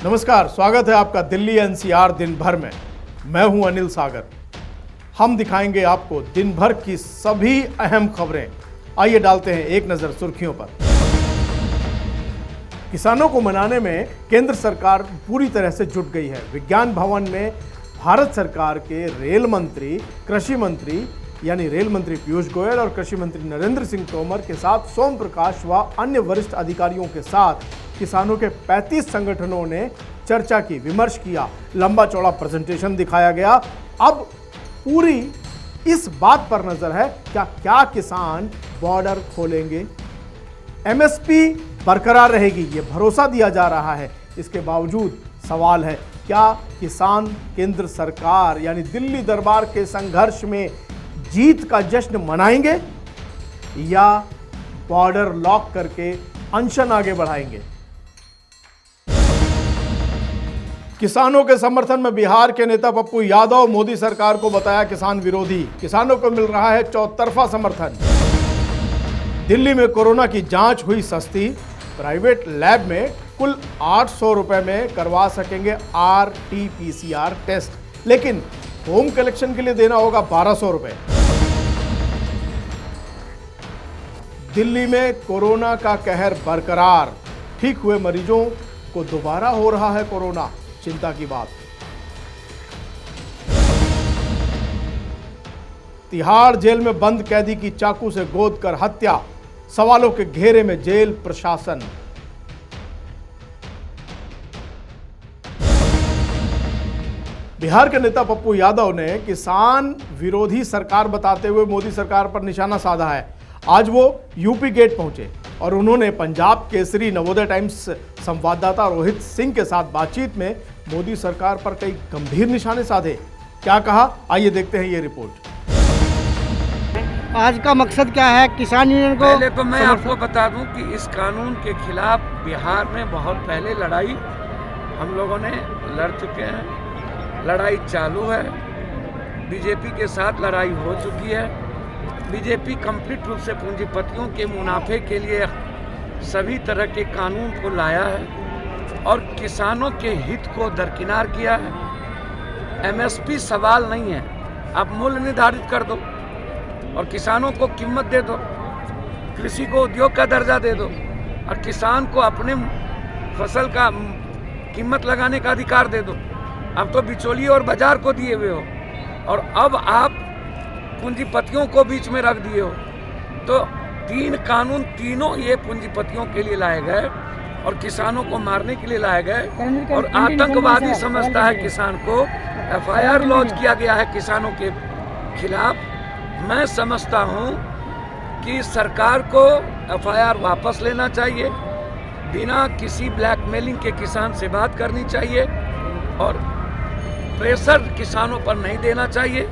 नमस्कार, स्वागत है आपका दिल्ली एनसीआर दिन भर में। मैं हूं अनिल सागर। हम दिखाएंगे आपको दिन भर की सभी अहम खबरें। आइए डालते हैं एक नजर सुर्खियों पर। किसानों को मनाने में केंद्र सरकार पूरी तरह से जुट गई है। विज्ञान भवन में भारत सरकार के रेल मंत्री, कृषि मंत्री यानी रेल मंत्री पीयूष गोयल और कृषि मंत्री नरेंद्र सिंह तोमर के साथ सोम प्रकाश व अन्य वरिष्ठ अधिकारियों के साथ किसानों के 35 संगठनों ने चर्चा की, विमर्श किया, लंबा चौड़ा प्रेजेंटेशन दिखाया गया। अब पूरी इस बात पर नजर है क्या किसान बॉर्डर खोलेंगे। एमएसपी बरकरार रहेगी, ये भरोसा दिया जा रहा है। इसके बावजूद सवाल है, क्या किसान केंद्र सरकार यानी दिल्ली दरबार के संघर्ष में जीत का जश्न मनाएंगे या बॉर्डर लॉक करके अनशन आगे बढ़ाएंगे। किसानों के समर्थन में बिहार के नेता पप्पू यादव मोदी सरकार को बताया किसान विरोधी। किसानों को मिल रहा है चौतरफा समर्थन। दिल्ली में कोरोना की जांच हुई सस्ती। प्राइवेट लैब में कुल 800 रुपए में करवा सकेंगे RT-PCR टेस्ट, लेकिन होम कलेक्शन के लिए देना होगा 1200 रुपए। दिल्ली में कोरोना का कहर बरकरार। ठीक हुए मरीजों को दोबारा हो रहा है कोरोना, चिंता की बात। तिहाड़ जेल में बंद कैदी की चाकू से गोद कर हत्या। सवालों के घेरे में जेल प्रशासन। बिहार के नेता पप्पू यादव ने किसान विरोधी सरकार बताते हुए मोदी सरकार पर निशाना साधा है। आज वो यूपी गेट पहुंचे और उन्होंने पंजाब केसरी नवोदय टाइम्स संवाददाता रोहित सिंह के साथ बातचीत में मोदी सरकार पर कई गंभीर निशाने साधे। क्या कहा, आइए देखते हैं ये रिपोर्ट। आज का मकसद क्या है किसान यूनियन को? पहले तो मैं आपको बता दूं कि इस कानून के खिलाफ बिहार में बहुत पहले लड़ाई हम लोगों ने लड़ चुके हैं। लड़ाई चालू है, बीजेपी के साथ लड़ाई हो चुकी है। बीजेपी कंप्लीट रूप से पूंजीपतियों के मुनाफे के लिए सभी तरह के कानून को लाया है और किसानों के हित को दरकिनार किया है। एमएसपी सवाल नहीं है, आप मूल्य निर्धारित कर दो और किसानों को कीमत दे दो, कृषि को उद्योग का दर्जा दे दो और किसान को अपने फसल का कीमत लगाने का अधिकार दे दो। अब तो बिचौलिए और बाजार को दिए हुए हो और अब आप पूंजीपतियों को बीच में रख दिए हो। तो तीन कानून, तीनों ये पूंजीपतियों के लिए लाए गए और किसानों को मारने के लिए लाए गए और आतंकवादी समझता है किसान को। FIR लॉन्च किया गया है किसानों के खिलाफ। मैं समझता हूं कि सरकार को FIR वापस लेना चाहिए, बिना किसी ब्लैकमेलिंग के किसान से बात करनी चाहिए और प्रेशर किसानों पर नहीं देना चाहिए।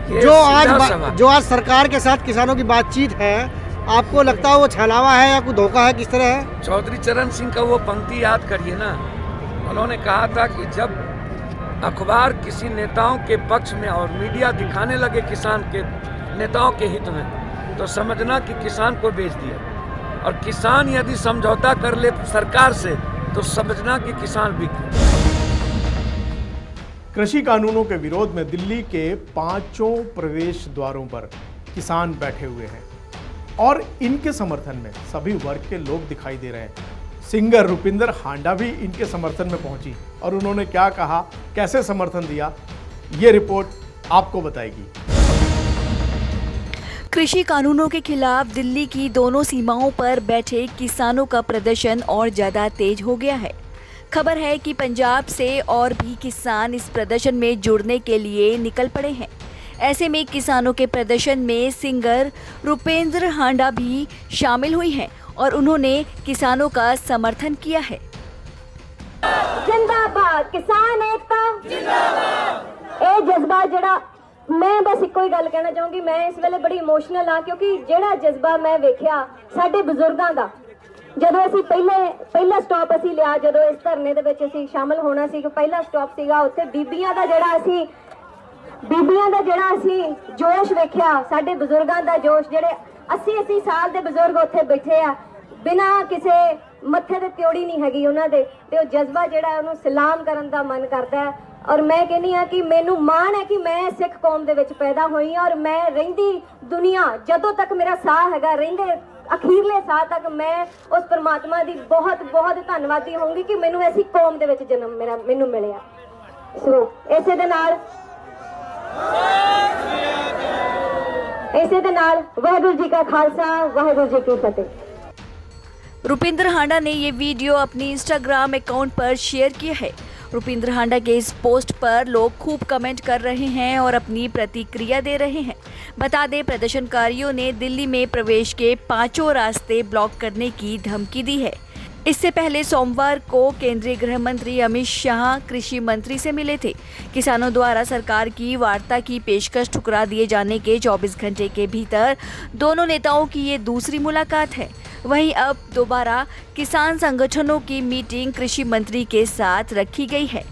जो आज सरकार के साथ किसानों की बातचीत है, आपको लगता है वो छलावा है या कोई धोखा है, किस तरह है? चौधरी चरण सिंह का वो पंक्ति याद करिए ना, उन्होंने कहा था कि जब अखबार किसी नेताओं के पक्ष में और मीडिया दिखाने लगे किसान के नेताओं के हित में, तो समझना कि किसान को बेच दिया। और किसान यदि समझौता कर ले सरकार से, तो समझना कि किसान बिक गया। कृषि कानूनों के विरोध में दिल्ली के 5 प्रवेश द्वारों पर किसान बैठे हुए हैं और इनके समर्थन में सभी वर्ग के लोग दिखाई दे रहे हैं। सिंगर रुपिंदर हांडा भी इनके समर्थन में पहुंची और उन्होंने क्या कहा, कैसे समर्थन दिया, ये रिपोर्ट आपको बताएगी। कृषि कानूनों के खिलाफ दिल्ली की दोनों सीमाओं पर बैठे किसानों का प्रदर्शन और ज्यादा तेज हो गया है। खबर है कि पंजाब से और भी किसान इस प्रदर्शन में जुड़ने के लिए निकल पड़े हैं। ऐसे में किसानों के प्रदर्शन में सिंगर रुपेंद्र हांडा भी शामिल हुई हैं और उन्होंने किसानों का समर्थन किया है। जिंदाबाद किसान एकता जिंदाबाद। ए जज्बा जड़ा मैं बस इको ही गल कहना चाहूंगी, मैं इस वेले बड़ी इमोशनल हाँ क्योंकि जेड़ा जज्बा मैं वेख्या साडे बजुर्गों का, ਜਦੋਂ ਅਸੀਂ ਪਹਿਲਾ ਸਟਾਪ ਅਸੀਂ ਲਿਆ, ਜਦੋਂ ਇਸ ਧਰਨੇ ਦੇ ਵਿੱਚ ਅਸੀਂ ਸ਼ਾਮਲ ਹੋਣਾ ਸੀ, ਕਿ ਪਹਿਲਾ ਸਟਾਪ ਸੀਗਾ ਉੱਥੇ ਬੀਬੀਆਂ ਦਾ ਜਿਹੜਾ ਅਸੀਂ ਜੋਸ਼ ਵੇਖਿਆ, ਸਾਡੇ ਬਜ਼ੁਰਗਾਂ ਦਾ ਜੋਸ਼, ਜਿਹੜੇ 80 ਸਾਲ ਦੇ ਬਜ਼ੁਰਗ ਉੱਥੇ ਬੈਠੇ ਆ ਬਿਨਾਂ ਕਿਸੇ ਮੱਥੇ ਤੇ ਤਿਉੜੀ ਨਹੀਂ ਹੈਗੀ ਉਹਨਾਂ ਦੇ, ਤੇ ਉਹ ਜਜ਼ਬਾ ਜਿਹੜਾ ਉਹਨੂੰ ਸਲਾਮ ਕਰਨ ਦਾ ਮਨ ਕਰਦਾ ਹੈ। ਔਰ ਮੈਂ ਕਹਿੰਦੀ ਹਾਂ ਕਿ ਮੈਨੂੰ ਮਾਣ ਹੈ ਕਿ ਮੈਂ ਸਿੱਖ ਕੌਮ ਦੇ ਵਿੱਚ ਪੈਦਾ ਹੋਈ ਹਾਂ, ਔਰ ਮੈਂ ਰਹਿੰਦੀ ਦੁਨੀਆ ਜਦੋਂ ਤੱਕ ਮੇਰਾ ਸਾਹ ਹੈਗਾ, ਰਹਿੰਦੇ ਅਖੀਰਲੇ ਸਾਹ ਤੱਕ ਮੈਂ ਉਸ ਪਰਮਾਤਮਾ ਦੀ ਬਹੁਤ ਬਹੁਤ ਧੰਨਵਾਦੀ ਹੋਊਂਗੀ ਕਿ ਮੈਨੂੰ ਐਸੀ ਕੌਮ ਦੇ ਵਿੱਚ ਜਨਮ ਮੈਨੂੰ ਮਿਲਿਆ। ਸੋ ਇਸੇ ਦੇ ਨਾਲ ਵਾਹਿਗੁਰੂ ਜੀ ਕਾ ਖਾਲਸਾ, ਵਾਹਿਗੁਰੂ जी की फतेह। रुपिंदर हांडा ने ये वीडियो अपनी इंस्टाग्राम अकाउंट पर शेयर किया है। रुपिंदर हांडा के इस पोस्ट पर लोग खूब कमेंट कर रहे हैं और अपनी प्रतिक्रिया दे रहे हैं। बता दें, प्रदर्शनकारियों ने दिल्ली में प्रवेश के 5 रास्ते ब्लॉक करने की धमकी दी है। इससे पहले सोमवार को केंद्रीय गृह मंत्री अमित शाह कृषि मंत्री से मिले थे। किसानों द्वारा सरकार की वार्ता की पेशकश ठुकरा दिए जाने के 24 घंटे के भीतर दोनों नेताओं की ये दूसरी मुलाकात है। वहीं अब दोबारा किसान संगठनों की मीटिंग कृषि मंत्री के साथ रखी गई है।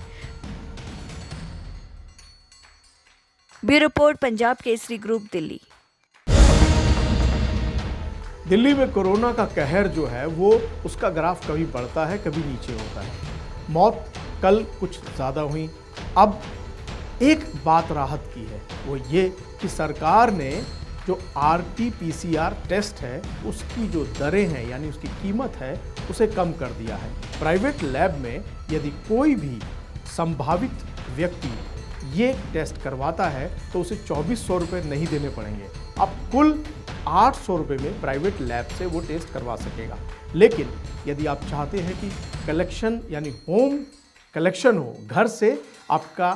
Bureau report, Punjab Kesari group, Delhi. Delhi में कोरोना का कहर जो है वो उसका ग्राफ कभी बढ़ता है कभी नीचे होता है। मौत कल कुछ ज़्यादा हुई। अब एक बात राहत की है, वो ये कि सरकार ने जो RT-PCR टेस्ट है उसकी जो दरें हैं यानी उसकी कीमत है उसे कम कर दिया है। प्राइवेट लैब में यदि कोई भी संभावित व्यक्ति ये टेस्ट करवाता है तो उसे 2400 रुपये नहीं देने पड़ेंगे। अब कुल 800 रुपये में प्राइवेट लैब से वो टेस्ट करवा सकेगा। लेकिन यदि आप चाहते हैं कि कलेक्शन यानी होम कलेक्शन हो, घर से आपका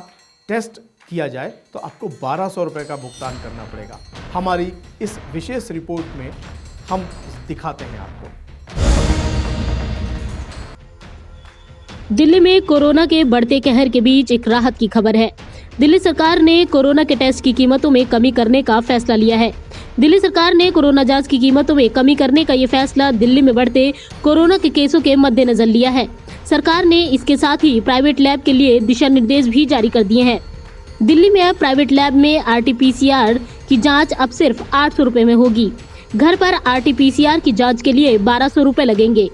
टेस्ट किया जाए, तो आपको 1200 रुपये का भुगतान करना पड़ेगा। हमारी इस विशेष रिपोर्ट में हम दिखाते हैं आपको। दिल्ली में कोरोना के बढ़ते कहर के बीच एक राहत की खबर है। दिल्ली सरकार ने कोरोना के टेस्ट की कीमतों में कमी करने का फैसला लिया है। दिल्ली सरकार ने कोरोना जांच की कीमतों में कमी करने का ये फैसला दिल्ली में बढ़ते कोरोना के केसों के मद्देनजर लिया है। सरकार ने इसके साथ ही प्राइवेट लैब के लिए दिशा निर्देश भी जारी कर दिए हैं। दिल्ली में अब प्राइवेट लैब में RT-PCR की जांच अब सिर्फ 800 रुपए में होगी। घर पर RT-PCR की जांच के लिए 1200 रुपए लगेंगे।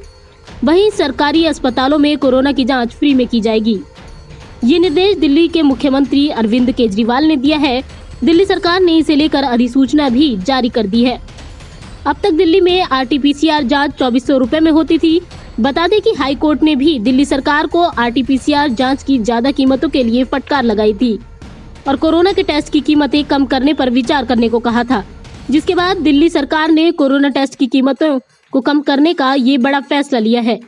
वहीं सरकारी अस्पतालों में कोरोना की जांच फ्री में की जाएगी। ये निर्देश दिल्ली के मुख्यमंत्री अरविंद केजरीवाल ने दिया है। दिल्ली सरकार ने इसे लेकर अधिसूचना भी जारी कर दी है। अब तक दिल्ली में RT-PCR जांच 2400 रुपए में होती थी। बता दें कि हाई कोर्ट ने भी दिल्ली सरकार को RT-PCR जांच की ज्यादा कीमतों के लिए फटकार लगाई थी और कोरोना के टेस्ट की कीमतें कम करने पर विचार करने को कहा था, जिसके बाद दिल्ली सरकार ने कोरोना टेस्ट की कीमतों को कम करने का ये बड़ा फैसला लिया है।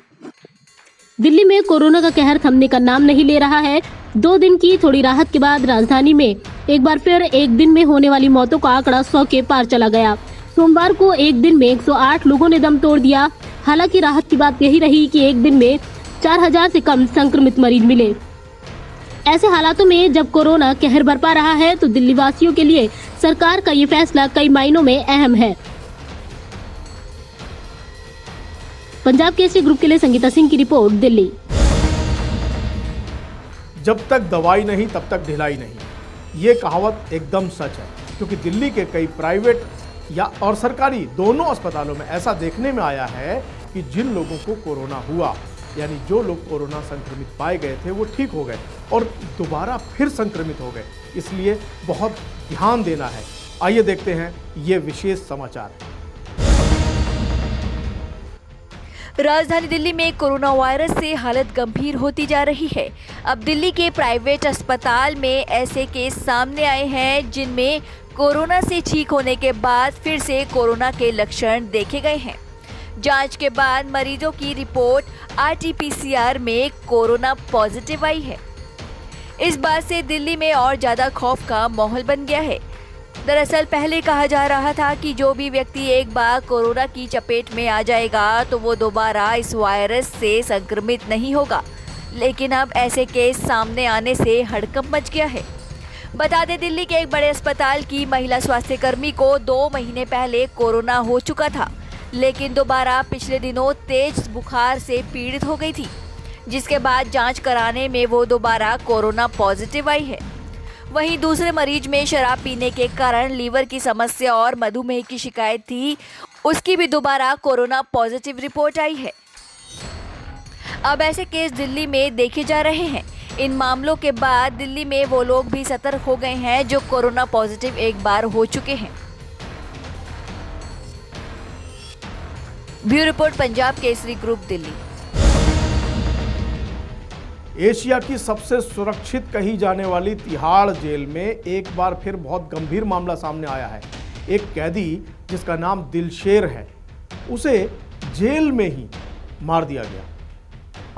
दिल्ली में कोरोना का कहर थमने का नाम नहीं ले रहा है। 2 दिन की थोड़ी राहत के बाद राजधानी में एक बार फिर एक दिन में होने वाली मौतों का आंकड़ा 100 के पार चला गया। सोमवार को एक दिन में 108 लोगों ने दम तोड़ दिया। हालांकि राहत की बात यही रही कि एक दिन में 4000 से कम संक्रमित मरीज मिले। ऐसे हालातों में जब कोरोना कहर बरपा रहा है तो दिल्ली वासियों के लिए सरकार का ये फैसला कई मायनों में अहम है। पंजाब केसरी ग्रुप के लिए संगीता सिंह की रिपोर्ट, दिल्ली। जब तक दवाई नहीं तब तक ढिलाई नहीं, ये कहावत एकदम सच है, क्योंकि दिल्ली के कई प्राइवेट या और सरकारी दोनों अस्पतालों में ऐसा देखने में आया है कि जिन लोगों को कोरोना हुआ यानी जो लोग कोरोना संक्रमित पाए गए थे वो ठीक हो गए और दोबारा फिर संक्रमित हो गए। इसलिए बहुत ध्यान देना है। आइए देखते हैं ये विशेष समाचार। राजधानी दिल्ली में कोरोना वायरस से हालत गंभीर होती जा रही है। अब दिल्ली के प्राइवेट अस्पताल में ऐसे केस सामने आए हैं जिनमें कोरोना से ठीक होने के बाद फिर से कोरोना के लक्षण देखे गए हैं। जांच के बाद मरीजों की रिपोर्ट RT-PCR में कोरोना पॉजिटिव आई है। इस बात से दिल्ली में और ज़्यादा खौफ का माहौल बन गया है। दरअसल पहले कहा जा रहा था कि जो भी व्यक्ति एक बार कोरोना की चपेट में आ जाएगा तो वो दोबारा इस वायरस से संक्रमित नहीं होगा, लेकिन अब ऐसे केस सामने आने से हड़कंप मच गया है। बता दें, दिल्ली के एक बड़े अस्पताल की महिला स्वास्थ्यकर्मी को 2 महीने पहले कोरोना हो चुका था, लेकिन दोबारा पिछले दिनों तेज बुखार से पीड़ित हो गई थी, जिसके बाद जांच कराने में वो दोबारा कोरोना पॉजिटिव आई है। वहीं दूसरे मरीज में शराब पीने के कारण लीवर की समस्या और मधुमेह की शिकायत थी, उसकी भी दोबारा कोरोना पॉजिटिव रिपोर्ट आई है। अब ऐसे केस दिल्ली में देखे जा रहे हैं। इन मामलों के बाद दिल्ली में वो लोग भी सतर्क हो गए हैं जो कोरोना पॉजिटिव एक बार हो चुके हैं। Bureau report, Punjab Kesari group, Delhi. Asia की सबसे सुरक्षित कही जाने वाली तिहाड़ जेल में एक बार फिर बहुत गंभीर मामला सामने आया है। एक कैदी जिसका नाम दिलशेर है, उसे जेल में ही मार दिया गया।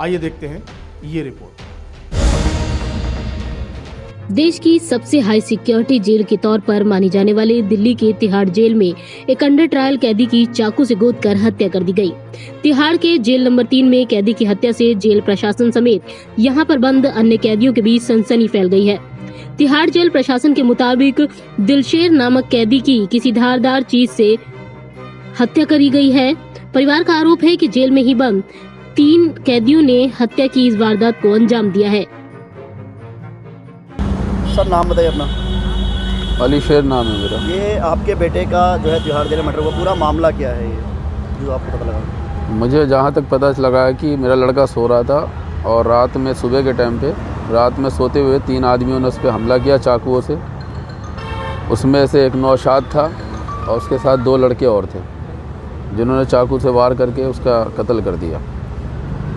आइए देखते हैं ये रिपोर्ट। देश की सबसे हाई सिक्योरिटी जेल के तौर पर मानी जाने वाली दिल्ली के तिहाड़ जेल में एक अंडर ट्रायल कैदी की चाकू से गोदकर हत्या कर दी गई। तिहाड़ के जेल नंबर 3 में कैदी की हत्या से जेल प्रशासन समेत यहां पर बंद अन्य कैदियों के बीच सनसनी फैल गई है। तिहाड़ जेल प्रशासन के मुताबिक दिलशेर नामक कैदी की किसी धारदार चीज से हत्या करी गई है। परिवार का आरोप है कि जेल में ही बंद 3 कैदियों ने हत्या की इस वारदात को अंजाम दिया है। सर नाम बताइए अपना। अली शेर नाम है मेरा। ये आपके बेटे का जो है तिहाड़ जेल में मर्डर हुआ, पूरा मामला क्या है ये जो आपको पता लगा? मुझे जहाँ तक पता लगा है कि मेरा लड़का सो रहा था और रात में सुबह के टाइम पे रात में सोते हुए 3 आदमियों ने उस पर हमला किया चाकुओं से। उसमें से एक नौशाद था और उसके साथ 2 लड़के और थे जिन्होंने चाकू से वार करके उसका कत्ल कर दिया।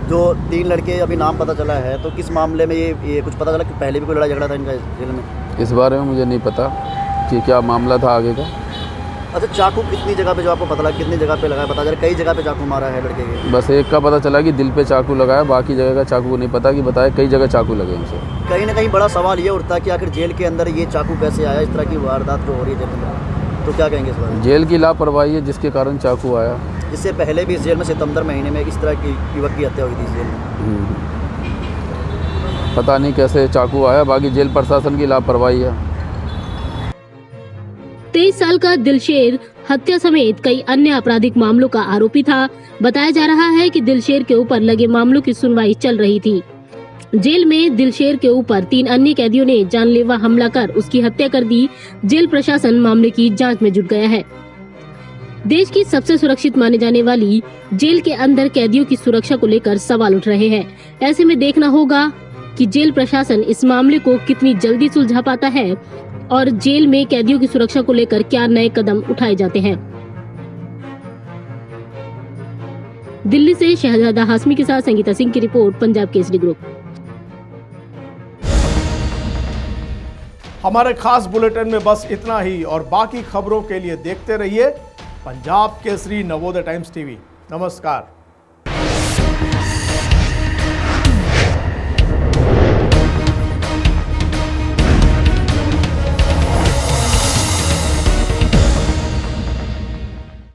जो 3 लड़के अभी नाम पता चला है, तो किस मामले में ये कुछ पता चला कि पहले भी कोई लड़ाई झगड़ा था इनका जेल में? इस बारे में मुझे नहीं पता कि क्या मामला था आगे का। अच्छा, चाकू कितनी जगह पे जो आपको पता लगा, कितनी जगह पे लगा है? पता चला कई जगह पे चाकू मारा है लड़के के? बस एक का पता चला कि दिल पे चाकू लगाया, बाकी जगह का चाकू नहीं पता कि बताया कई जगह चाकू लगे उनसे। कहीं ना कहीं बड़ा सवाल ये उठता है कि आखिर जेल के अंदर ये चाकू कैसे आया? इस तरह की वारदात जो हो रही है जेल में, तो क्या कहेंगे इस बारे में? जेल की लापरवाही है जिसके कारण चाकू आया। इससे पहले भी इस जेल में सितंबर महीने में इस तरह की युवक की हत्या हुई थी इस जेल में। पता नहीं कैसे चाकू आया, बाकी जेल प्रशासन की लापरवाही है। 23 साल का दिलशेर हत्या समेत कई अन्य आपराधिक मामलों का आरोपी था। बताया जा रहा है कि दिलशेर के ऊपर लगे मामलों की सुनवाई चल रही थी। जेल में दिलशेर के ऊपर 3 अन्य कैदियों ने जानलेवा हमला कर उसकी हत्या कर दी। जेल प्रशासन मामले की जांच में जुट गया है। देश की सबसे सुरक्षित माने जाने वाली जेल के अंदर कैदियों की सुरक्षा को लेकर सवाल उठ रहे हैं। ऐसे में देखना होगा कि जेल प्रशासन इस मामले को कितनी जल्दी सुलझा पाता है और जेल में कैदियों की सुरक्षा को लेकर क्या नए कदम उठाए जाते हैं। दिल्ली से शहजादा हाशमी के साथ संगीता सिंह की रिपोर्ट, पंजाब केसरी ग्रुप। हमारे खास बुलेटिन में बस इतना ही और बाकी खबरों के लिए देखते रहिए पंजाब केसरी नवोदय टाइम्स टीवी। नमस्कार।